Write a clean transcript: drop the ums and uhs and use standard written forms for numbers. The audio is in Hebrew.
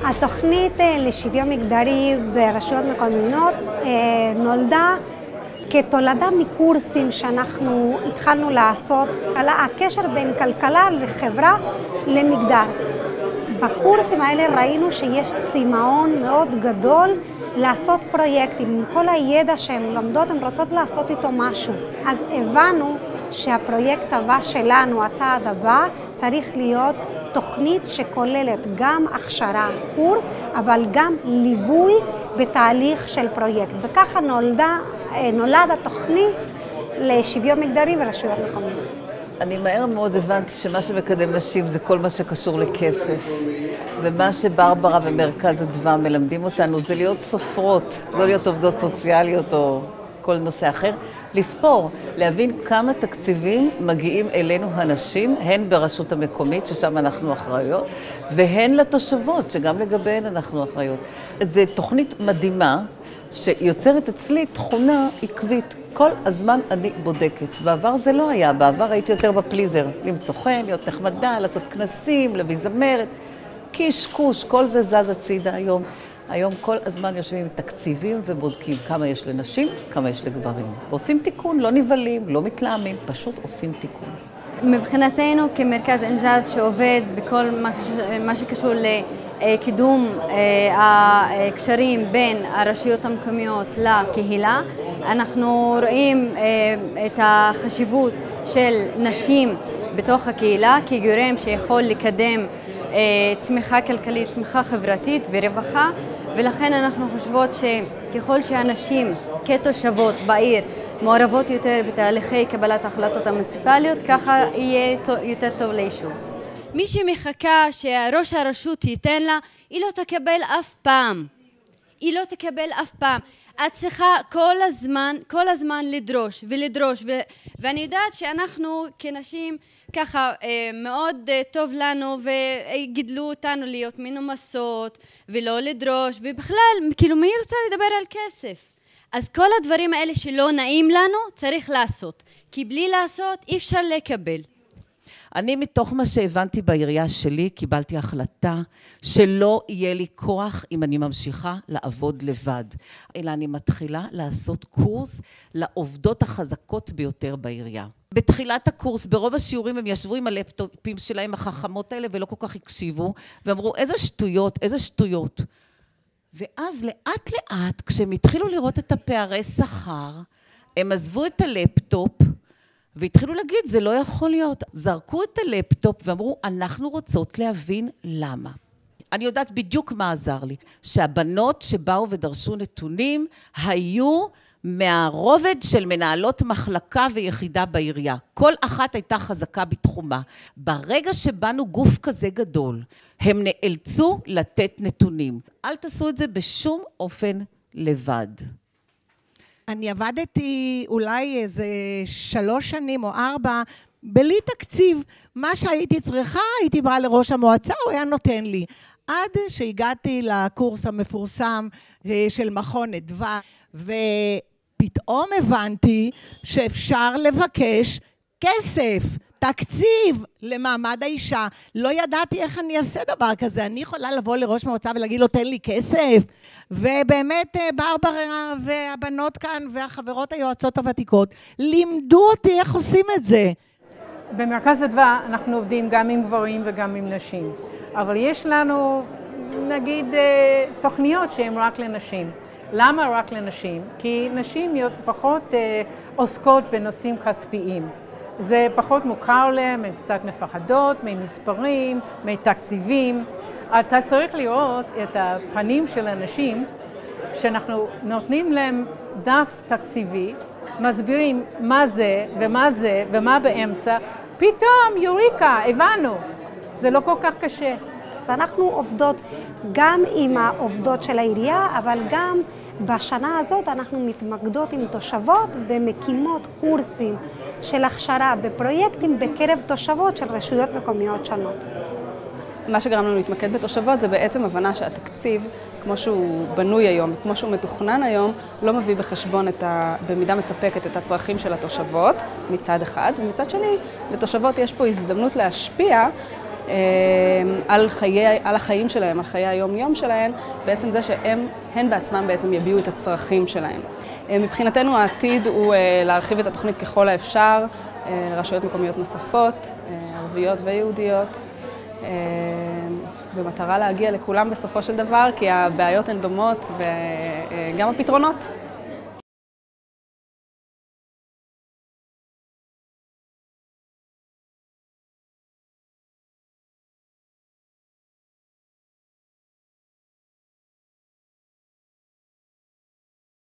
התוכנית לשוויון מגדרי ברשויות מקומיות נולדה כתולדה מקורסים שאנחנו התחלנו לעשות על הקשר בין כלכלה לחברה למגדר. בקורסים האלה ראינו שיש צמאון מאוד גדול לעשות פרויקטים. עם כל הידע שהן לומדות, הן רוצות לעשות איתו משהו. אז הבנו שהפרויקט הבא שלנו, הצעד הבא, צריך להיות תוכנית שכוללת גם הכשרה, קורס, אבל גם ליווי בתהליך של פרויקט. וככה נולד התוכנית לשוויון מגדרי ורשויות מקומיות. אני מהר מאוד הבנתי שמה שמקדם נשים זה כל מה שקשור לכסף. ומה שברברה ומרכז אדווה מלמדים אותנו זה להיות סופרות, לא להיות עובדות סוציאליות או כל נושא אחר. לספור, להבין כמה תקציבים מגיעים אלינו הנשים, הן ברשות המקומית, ששם אנחנו אחראיות, והן לתושבות, שגם לגביהן אנחנו אחראיות. זו תוכנית מדהימה, שיוצרת אצלי תכונה עקבית. כל הזמן אני בודקת. בעבר זה לא היה, בעבר הייתי יותר בפליזר, למצוא חן, להיות נחמדה, לעשות כנסים, להביא זמרת, קישקוש, כל זה זז הצידה היום. היום כל הזמן יושבים עם תקציבים ובודקים כמה יש לנשים, כמה יש לגברים. ועושים תיקון, לא נבלים, לא מתלהמים, פשוט עושים תיקון. מבחינתנו כמרכז אינג'אז שעובד בכל מה שקשור לקידום הקשרים בין הרשויות המקומיות לקהילה, אנחנו רואים את החשיבות של נשים בתוך הקהילה כגורם שיכול לקדם צמיחה כלכלית, צמיחה חברתית ורווחה, ולכן אנחנו חושבות שככל שהנשים כתושבות בעיר מעורבות יותר בתהליכי קבלת ההחלטות המוניציפליות, ככה יהיה יותר טוב ליישוב. מי שמחכה שראש הרשות ייתן לה, היא לא תקבל אף פעם. היא לא תקבל אף פעם. את צריכה כל הזמן לדרוש ולדרוש, ואני יודעת שאנחנו כנשים ככה מאוד טוב לנו וגידלו אותנו להיות מנומסות ולא לדרוש, ובכלל כאילו מי רוצה לדבר על כסף? אז כל הדברים האלה שלא נעים לנו צריך לעשות, כי בלי לעשות אי אפשר לקבל. אני מתוך מה שהבנתי בעירייה שלי קיבלתי החלטה שלא יהיה לי כוח אם אני ממשיכה לעבוד לבד, אלא אני מתחילה לעשות קורס לעובדות החזקות ביותר בעירייה. בתחילת הקורס, ברוב השיעורים הם ישבו עם הלפטופים שלהם החכמות האלה ולא כל כך הקשיבו, ואמרו איזה שטויות, איזה שטויות. ואז לאט לאט, כשהם התחילו לראות את הפערי שכר, הם עזבו את הלפטופ, והתחילו להגיד, זה לא יכול להיות. זרקו את הלפטופ ואמרו, אנחנו רוצות להבין למה. אני יודעת בדיוק מה עזר לי, שהבנות שבאו ודרשו נתונים, היו מהרובד של מנהלות מחלקה ויחידה בעירייה. כל אחת הייתה חזקה בתחומה. ברגע שבאנו גוף כזה גדול, הם נאלצו לתת נתונים. אל תעשו את זה בשום אופן לבד. אני עבדתי אולי איזה 3 שנים או 4, בלי תקציב. מה שהייתי צריכה, הייתי באה לראש המועצה, הוא היה נותן לי. עד שהגעתי לקורס המפורסם של מכון אדווה, ופתאום הבנתי שאפשר לבקש כסף, תקציב למעמד האישה. לא ידעתי איך אני אעשה דבר כזה. אני יכולה לבוא לראש מועצה ולהגיד לו, תן לי כסף. ובאמת ברברה והבנות כאן והחברות היועצות הוותיקות לימדו אותי איך עושים את זה. במרכז אדווה אנחנו עובדים גם עם גברים וגם עם נשים. אבל יש לנו, נגיד, תוכניות שהן רק לנשים. למה רק לנשים? כי נשים פחות עוסקות בנושאים כספיים. זה פחות מוכר להם, הן קצת מפחדות, ממספרים, מתקציבים. אתה צריך לראות את הפנים של אנשים שאנחנו נותנים להם דף תקציבי, מסבירים מה זה ומה זה ומה באמצע, פתאום יוריקה, הבנו. זה לא כל כך קשה. ואנחנו עובדות גם עם העובדות של העירייה, אבל גם בשנה הזאת אנחנו מתמקדות עם תושבות ומקימות קורסים של הכשרה בפרויקטים בקרב תושבות של רשויות מקומיות שונות. מה שגרם לנו להתמקד בתושבות זה בעצם הבנה שהתקציב, כמו שהוא בנוי היום, כמו שהוא מתוכנן היום, לא מביא בחשבון במידה מספקת את הצרכים של התושבות מצד אחד, ומצד שני, לתושבות יש פה הזדמנות להשפיע על החיים שלהם, על חיי היום-יום שלהם, בעצם זה שהן בעצמם בעצם יביאו את הצרכים שלהם. מבחינתנו העתיד הוא להרחיב את התוכנית ככל האפשר, לרשויות מקומיות נוספות, ערביות ויהודיות, במטרה להגיע לכולם בסופו של דבר, כי הבעיות הן דומות וגם הפתרונות